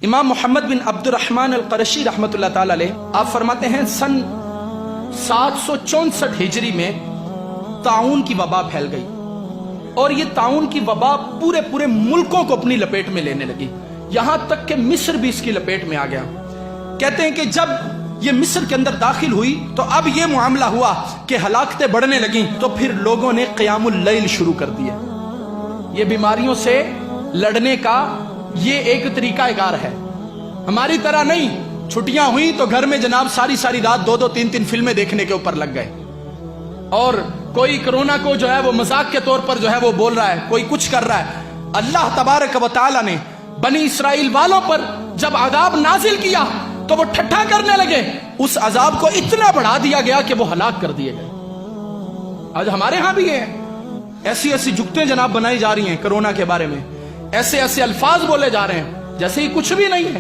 امام محمد بن عبد الرحمن القرشی رحمۃ اللہ تعالی علیہ آپ فرماتے ہیں سن 764 ہجری میں طاعون کی وبا پھیل گئی اور یہ طاعون کی وبا پورے ملکوں کو اپنی لپیٹ میں لینے لگی، یہاں تک کہ مصر بھی اس کی لپیٹ میں آ گیا۔ کہتے ہیں کہ جب یہ مصر کے اندر داخل ہوئی تو اب یہ معاملہ ہوا کہ ہلاکتیں بڑھنے لگیں، تو پھر لوگوں نے قیام اللیل شروع کر دیا۔ یہ بیماریوں سے لڑنے کا یہ ایک طریقہ کار ہے، ہماری طرح نہیں چھٹیاں ہوئی تو گھر میں جناب ساری رات 2-3 فلمیں دیکھنے کے اوپر لگ گئے، اور کوئی کرونا کو جو ہے وہ مذاق کے طور پر جو ہے وہ بول رہا ہے، کوئی کچھ کر رہا ہے۔ اللہ تبارک و تعالی نے بنی اسرائیل والوں پر جب عذاب نازل کیا تو وہ ٹھٹھا کرنے لگے، اس عذاب کو اتنا بڑھا دیا گیا کہ وہ ہلاک کر دیے گئے۔ آج ہمارے ہاں بھی ہے، ایسی جگتیں جناب بنائی جا رہی ہیں کرونا کے بارے میں، ایسے الفاظ بولے جا رہے ہیں جیسے ہی کچھ بھی نہیں ہے۔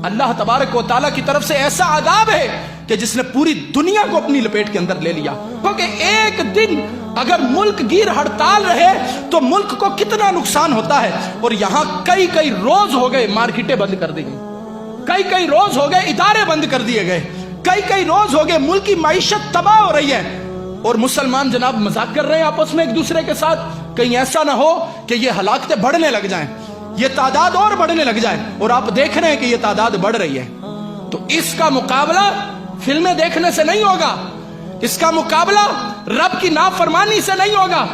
اللہ تبارک و تعالیٰ کی طرف سے ایسا عذاب ہے کہ جس نے پوری دنیا کو اپنی لپیٹ کے اندر لے لیا، کیونکہ ایک دن اگر ملک گیر ہڑتال رہے تو ملک کو کتنا نقصان ہوتا ہے۔ اور یہاں کئی روز ہو گئے مارکیٹیں بند کر دی گئی، کئی روز ہو گئے ادارے بند کر دیے گئے، کئی روز ہو گئے ملک کی معیشت تباہ ہو رہی ہے، اور مسلمان جناب مذاق کر رہے ہیں آپس میں ایک دوسرے کے ساتھ، کہیں ایسا نہ ہو کہ یہ ہلاکتیں بڑھنے لگ جائیں، یہ تعداد اور بڑھنے لگ جائے، اور آپ دیکھ رہے ہیں کہ یہ تعداد بڑھ رہی ہے۔ تو اس کا مقابلہ فلمیں دیکھنے سے نہیں ہوگا، اس کا مقابلہ رب کی نافرمانی سے نہیں ہوگا،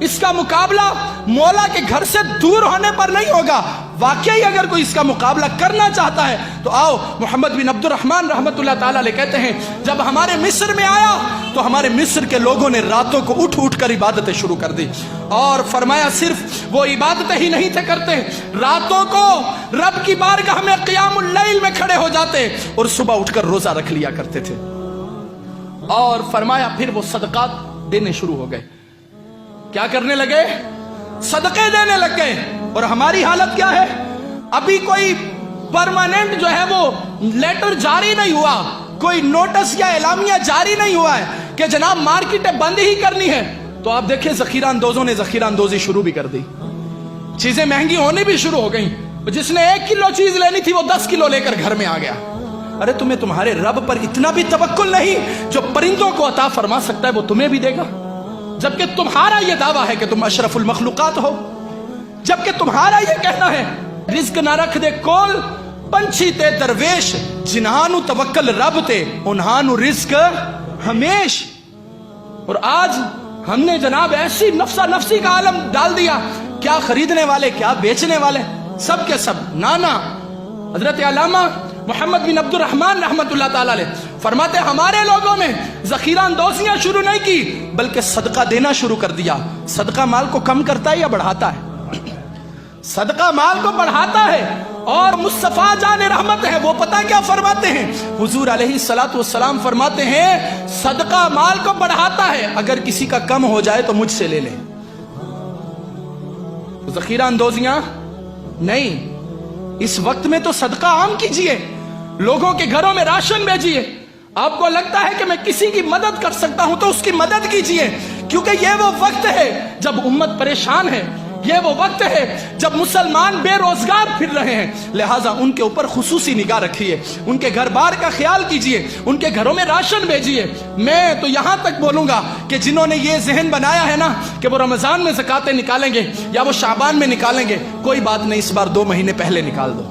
اس کا مقابلہ مولا کے گھر سے دور ہونے پر نہیں ہوگا۔ واقعی اگر کوئی اس کا مقابلہ کرنا چاہتا ہے تو آؤ، محمد بن عبد الرحمن رحمۃ اللہ تعالی علیہ کہتے ہیں جب ہمارے مصر میں آیا تو ہمارے مصر کے لوگوں نے راتوں کو اٹھ کر عبادتیں شروع کر دی، اور فرمایا صرف وہ عبادتیں ہی نہیں تھے کرتے، راتوں کو رب کی بارگاہ میں قیام اللیل میں کھڑے ہو جاتے اور صبح اٹھ کر روزہ رکھ لیا کرتے تھے۔ اور فرمایا پھر وہ صدقات دینے شروع ہو گئے، کیا کرنے لگے؟ صدقے دینے لگ گئے۔ اور ہماری حالت کیا ہے؟ ابھی کوئی پرماننٹ جو ہے وہ لیٹر جاری نہیں ہوا، کوئی نوٹس یا اعلامیہ جاری نہیں ہوا ہے کہ جناب مارکیٹیں بند ہی کرنی ہے، تو آپ دیکھیں ذخیرہ اندوزوں نے ذخیرہ اندوزی شروع بھی کر دی، چیزیں مہنگی ہونے بھی شروع ہو گئیں، جس نے 1 کلو چیز لینی تھی وہ 10 کلو لے کر گھر میں آ گیا۔ ارے تمہیں تمہارے رب پر اتنا بھی توکل نہیں؟ جو پرندوں کو عطا فرما سکتا ہے وہ تمہیں بھی دے گا، جبکہ تمہارا یہ دعویٰ ہے کہ تم اشرف المخلوقات ہو، جبکہ تمہارا یہ کہنا ہے رزق نہ رکھ دے کول پنچھی تے درویش، جنہانو توکل رب تے انہانو رزق ہمیش۔ اور آج ہم نے جناب ایسی نفسی کا عالم ڈال دیا، کیا خریدنے والے کیا بیچنے والے سب کے سب نانا۔ حضرت علامہ محمد بن عبد الرحمن رحمۃ اللہ تعالی علیہ فرماتے ہمارے لوگوں میں ذخیرہ اندوزیاں شروع نہیں کی بلکہ صدقہ دینا شروع کر دیا۔ صدقہ مال کو کم کرتا ہے یا بڑھاتا ہے؟ صدقہ مال کو بڑھاتا ہے۔ اور مصطفیٰ جان رحمت ہے وہ پتہ کیا فرماتے ہیں؟ حضور علیہ الصلوۃ والسلام فرماتے ہیں صدقہ مال کو بڑھاتا ہے، اگر کسی کا کم ہو جائے تو مجھ سے لے لیں۔ ذخیرہ اندوزیاں نہیں، اس وقت میں تو صدقہ عام کیجئے، لوگوں کے گھروں میں راشن بھیجیے۔ آپ کو لگتا ہے کہ میں کسی کی مدد کر سکتا ہوں تو اس کی مدد کیجئے، کیونکہ یہ وہ وقت ہے جب امت پریشان ہے، یہ وہ وقت ہے جب مسلمان بے روزگار پھر رہے ہیں، لہٰذا ان کے اوپر خصوصی نگاہ رکھیے، ان کے گھر بار کا خیال کیجئے، ان کے گھروں میں راشن بھیجیے۔ میں تو یہاں تک بولوں گا کہ جنہوں نے یہ ذہن بنایا ہے نا کہ وہ رمضان میں زکاتیں نکالیں گے یا وہ شعبان میں نکالیں گے، کوئی بات نہیں، اس بار 2 مہینے پہلے نکال دو،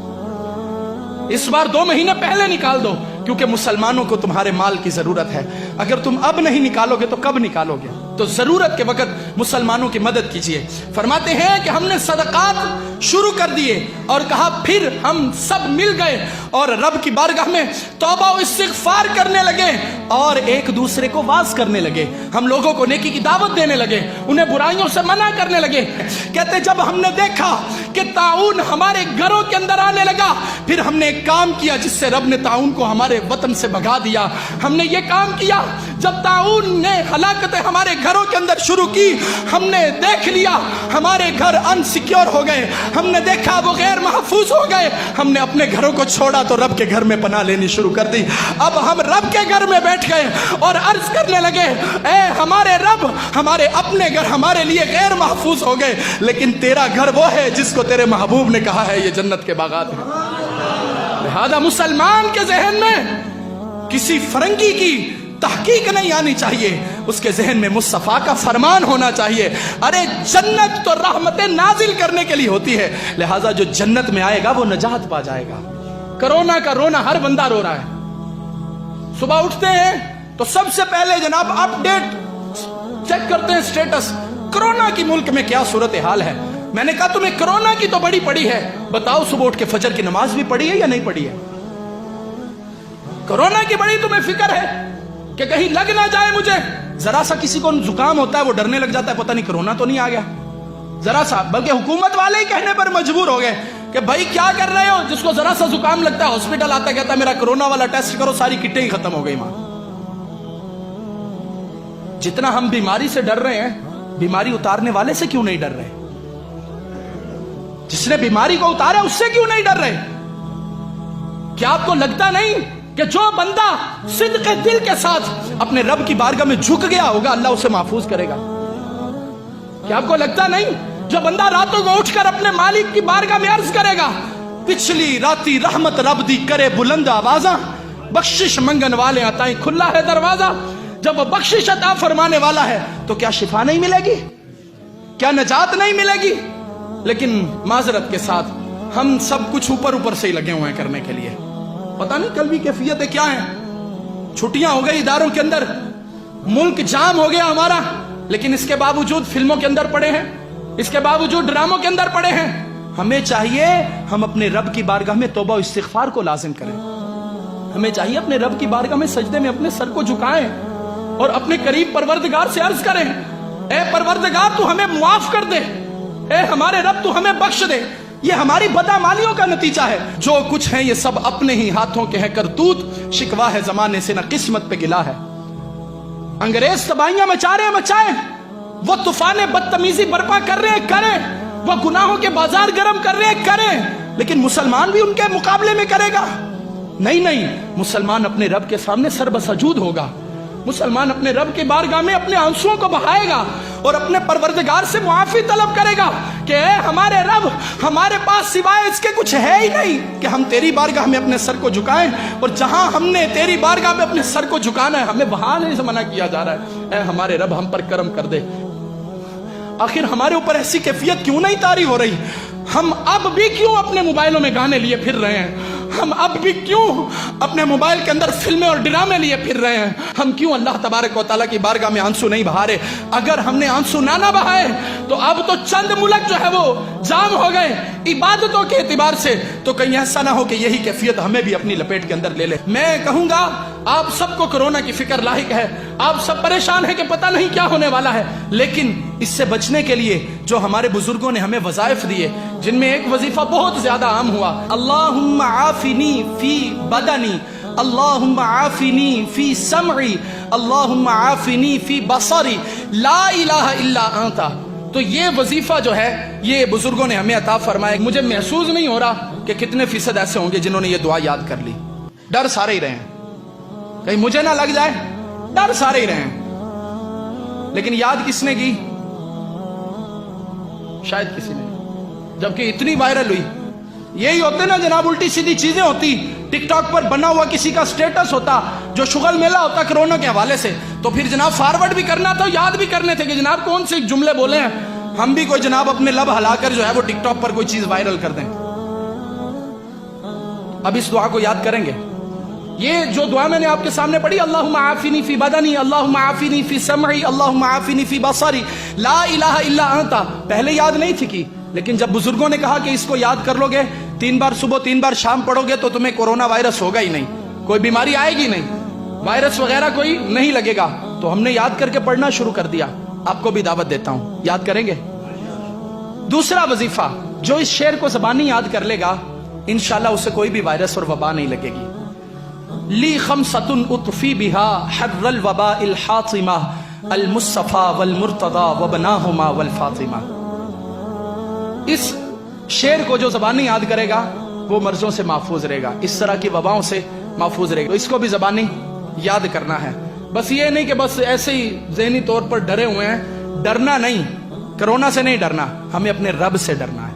اس بار 2 مہینے پہلے نکال دو، کیونکہ مسلمانوں کو تمہارے مال کی ضرورت ہے۔ اگر تم اب نہیں نکالو گے تو کب نکالو گے؟ تو ضرورت کے وقت مسلمانوں کی مدد کیجیے۔ فرماتے ہیں کہ ہم نے صدقات شروع کر دیے اور کہا پھر ہم سب مل گئے اور رب کی بارگاہ میں توبہ و استغفار کرنے لگے اور ایک دوسرے کو واعظ کرنے لگے، ہم لوگوں کو نیکی کی دعوت دینے لگے، انہیں برائیوں سے منع کرنے لگے۔ کہتے جب ہم نے دیکھا کہ طاعون ہمارے گھروں کے اندر آنے لگا، پھر ہم نے ایک کام کیا جس سے رب نے طاعون کو ہمارے وطن سے بھگا دیا۔ ہم نے یہ کام کیا جب طاعون نے ہلاکتیں ہمارے گھروں کے اندر شروع کی، ہم نے دیکھ لیا ہمارے گھر انسیکیور ہو گئے، ہم نے دیکھا وہ غیر محفوظ ہو گئے، ہم نے اپنے گھروں کو چھوڑا تو رب کے گھر میں پناہ لینی شروع کر دی۔ اب ہم رب کے گھر میں بیٹھ گئے اور عرض کرنے لگے اے ہمارے رب، ہمارے اپنے گھر ہمارے لیے غیر محفوظ ہو گئے، لیکن تیرا گھر وہ ہے جس کو تیرے محبوب نے کہا ہے یہ جنت کے باغات ہیں۔ لہذا مسلمان کے ذہن میں کسی فرنگی کی تحقیق نہیں آنی چاہیے، اس کے ذہن میں مصطفیٰ کا فرمان ہونا چاہیے۔ ارے جنت تو رحمتیں نازل کرنے کے لیے ہوتی ہے، لہذا جو جنت میں آئے گا وہ نجات پا جائے گا۔ کرونا کا رونا ہر بندہ رو رہا ہے، صبح اٹھتے ہیں تو سب سے پہلے جناب اپ ڈیٹ چیک کرتے ہیں سٹیٹس، کرونا کی ملک میں کیا صورتحال ہے۔ میں نے کہا تمہیں کرونا کی تو بڑی پڑی ہے، بتاؤ صبح اٹھ کے فجر کی نماز بھی پڑھی ہے یا نہیں پڑھی ہے؟ کرونا کی بڑی تمہیں فکر ہے کہ کہیں لگ نہ جائے مجھے۔ ذرا سا کسی کو زکام ہوتا ہے وہ ڈرنے لگ جاتا ہے، پتہ نہیں کرونا تو نہیں آ گیا، ذرا سا، بلکہ حکومت والے ہی کہنے پر مجبور ہو گئے کہ بھائی کیا کر رہے ہو، جس کو ذرا سا زکام لگتا ہے ہاسپٹل آتا ہے، کہتا ہے میرا کرونا والا ٹیسٹ کرو، ساری کٹیں ہی ختم ہو گئی ماں۔ جتنا ہم بیماری سے ڈر رہے ہیں، بیماری اتارنے والے سے کیوں نہیں ڈر رہے؟ جس نے بیماری کو اتارا اس سے کیوں نہیں ڈر رہے؟ کیا آپ کو لگتا نہیں کہ جو بندہ صدق دل کے ساتھ اپنے رب کی بارگاہ میں جھک گیا ہوگا اللہ اسے محفوظ کرے گا؟ کیا آپ کو لگتا نہیں جو بندہ راتوں کو اٹھ کر اپنے مالک کی بارگاہ میں عرض کرے گا پچھلی راتی رحمت رب دی کرے بلند آوازاں، بخشش منگن والے عطائیں کھلا ہے دروازہ، جب وہ بخشش عطا فرمانے والا ہے تو کیا شفا نہیں ملے گی؟ کیا نجات نہیں ملے گی؟ لیکن معذرت کے ساتھ ہم سب کچھ اوپر سے ہی لگے ہوئے ہیں کرنے کے لیے، پتہ نہیں کل بھی کیفیتیں کیا ہیں۔ چھٹیاں ہو گئی اداروں کے اندر، ملک جام ہو گیا ہمارا، لیکن اس کے باوجود فلموں کے اندر پڑے ہیں، اس کے باوجود ڈراموں کے اندر پڑے ہیں۔ ہمیں چاہیے ہم اپنے رب کی بارگاہ میں توبہ و استغفار کو لازم کریں، ہمیں چاہیے اپنے رب کی بارگاہ میں سجدے میں اپنے سر کو جھکائیں اور اپنے قریب پروردگار سے عرض کریں اے پروردگار تو ہمیں معاف کر دے، اے ہمارے رب تو ہمیں بخش دے۔ یہ ہماری بدعمالیوں کا نتیجہ ہے، جو کچھ ہے یہ سب اپنے ہی ہاتھوں کے ہیں کرتوت، شکوا ہے زمانے سے نہ قسمت پہ گلا ہے۔ انگریز تباہیاں مچا رہے ہیں مچائیں، وہ طوفان بدتمیزی برپا کر رہے ہیں کریں، وہ گناہوں کے بازار گرم کر رہے ہیں کریں، لیکن مسلمان بھی ان کے مقابلے میں کرے گا؟ نہیں، مسلمان اپنے رب کے سامنے سر بسجود ہوگا، مسلمان اپنے رب کی بارگاہ میں اپنے آنسوؤں کو بہائے گا اور اپنے پروردگار سے معافی طلب کرے گا کہ اے ہمارے رب، ہمارے پاس سوائے اس کے کچھ ہے ہی نہیں کہ ہم تیری بارگاہ میں اپنے سر کو جھکائیں، اور جہاں ہم نے تیری بارگاہ میں اپنے سر کو جھکانا ہے ہمیں وہاں نہیں سے منع کیا جا رہا ہے۔ اے ہمارے رب ہم پر کرم کر دے۔ آخر ہمارے اوپر ایسی کیفیت کیوں نہیں طاری ہو رہی؟ ہم اب بھی کیوں اپنے موبائلوں میں گانے لیے پھر رہے ہیں؟ ہم اب بھی کیوں اپنے موبائل کے اندر فلمیں اور ڈرامے لیے پھر رہے ہیں؟ ہم کیوں اللہ تبارک و تعالیٰ کی بارگاہ میں آنسو نہیں بہا رہے؟ اگر ہم نے آنسو نہ بہائے تو اب تو چند ملک جو ہے وہ جام ہو گئے عبادتوں کے اعتبار سے، تو کہیں ایسا نہ ہو کہ یہی کیفیت ہمیں بھی اپنی لپیٹ کے اندر لے لے۔ میں کہوں گا آپ سب کو کرونا کی فکر لاحق ہے، آپ سب پریشان ہیں کہ پتہ نہیں کیا ہونے والا ہے، لیکن اس سے بچنے کے لیے جو ہمارے بزرگوں نے ہمیں وظائف دیے، جن میں ایک وظیفہ بہت زیادہ عام ہوا، اللہم عافنی فی بدنی، اللہم عافنی فی سمعی، اللہم عافنی فی بصری، لا الہ الا انت۔ تو یہ وظیفہ جو ہے یہ بزرگوں نے ہمیں عطا فرمایا۔ مجھے محسوس نہیں ہو رہا کہ کتنے فیصد ایسے ہوں گے جنہوں نے یہ دعا یاد کر لی۔ ڈر سارے ہی رہے ہیں کہیں مجھے نہ لگ جائے، ڈر سارے ہی رہے ہیں، لیکن یاد کس نے کی؟ شاید کسی نے، جبکہ اتنی وائرل ہوئی۔ یہی ہوتے نا جناب، الٹی سیدھی چیزیں ہوتی، ٹک ٹاک پر بنا ہوا کسی کا سٹیٹس ہوتا جو شغل میلہ ہوتا کرونا کے حوالے سے، تو پھر جناب فارورڈ بھی کرنا تھا، یاد بھی کرنے تھے کہ جناب کون سے جملے بولے ہیں، ہم بھی کوئی جناب اپنے لب ہلا کر جو ہے وہ ٹک ٹاک پر کوئی چیز وائرل کر دیں۔ اب اس دعا کو یاد کریں گے۔ یہ جو دعا میں نے آپ کے سامنے پڑھی، اللہم عافنی فی بدنی، اللہم عافنی فی سمعی، اللہم عافنی فی بصری، لا الہ الا انت، پہلے یاد نہیں تھی کی، لیکن جب بزرگوں نے کہا کہ اس کو یاد کر لو گے، 3 بار صبح 3 بار شام پڑھو گے تو تمہیں کورونا وائرس ہوگا ہی نہیں، کوئی بیماری آئے گی نہیں، وائرس وغیرہ کوئی نہیں لگے گا، تو ہم نے یاد کر کے پڑھنا شروع کر دیا۔ آپ کو بھی دعوت دیتا ہوں، یاد کریں گے۔ دوسرا وظیفہ، جو اس شعر کو زبانی یاد کر لے گا انشاءاللہ اسے کوئی بھی وائرس اور وبا نہیں لگے گی۔ لی خمسۃ اطفی بہا حر الوباء الحاطمہ، المصطفیٰ والمرتضیٰ وبناہما والفاطمہ۔ اس شعر کو جو زبانی یاد کرے گا وہ مرضوں سے محفوظ رہے گا، اس طرح کی وباؤں سے محفوظ رہے گا، اس کو بھی زبانی یاد کرنا ہے۔ بس یہ نہیں کہ بس ایسے ہی ذہنی طور پر ڈرے ہوئے ہیں، ڈرنا نہیں، کرونا سے نہیں ڈرنا، ہمیں اپنے رب سے ڈرنا ہے۔